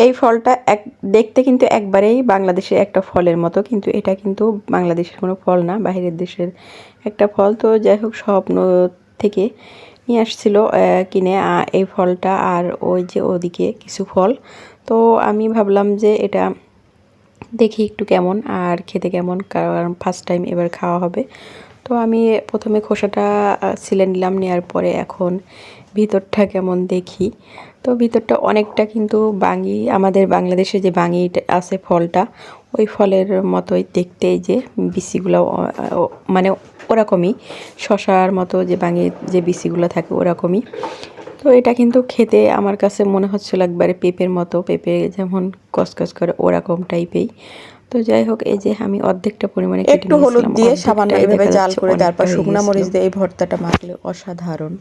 এই ফলটা দেখতে কিন্তু একবারেই বাংলাদেশের একটা ফলের মতো, কিন্তু এটা কিন্তু বাংলাদেশের কোনো ফল না, বাইরের দেশের একটা ফল। তো যাই হোক, স্বপ্ন থেকে নিয়ে আসছিল কিনে এই ফলটা, আর ওই যে ওদিকে কিছু ফল। তো আমি ভাবলাম যে এটা দেখি একটু কেমন আর খেতে কেমন, কারণ ফার্স্ট টাইম এবার খাওয়া হবে। তো আমি প্রথমে খোসাটা ছিলে নিলাম, নেওয়ার পরে এখন ভিতরটা কেমন দেখি। তো ভিতরটা অনেকটা কিন্তু আমাদের বাংলাদেশে যে বাঙি আছে ফলটা, ওই ফলের মতোই দেখতে। এই যে বিচিগুলো মানে ওরকমই, শশার মতো যে বাঙির যে বিচিগুলো থাকে ওরকমই। তো এটা কিন্তু খেতে আমার কাছে মনে হচ্ছিল একবারে পেঁপের মতো, পেঁপে যেমন কসকস করে ওরকম টাইপেই। তো যাই হোক, এই যে আমি অর্ধেকটা পরিমাণে কেটে একটু হলুদ নিয়েছিলাম, দিয়ে সামান্য অর্ধেকটাই এভাবে দেখা জাল যাচ্ছে করে অনেকটা তারপর হয়ে শুকনা গিয়েছিল। মরিচ দিয়ে এই ভর্তাটা মাখলে অসাধারণ।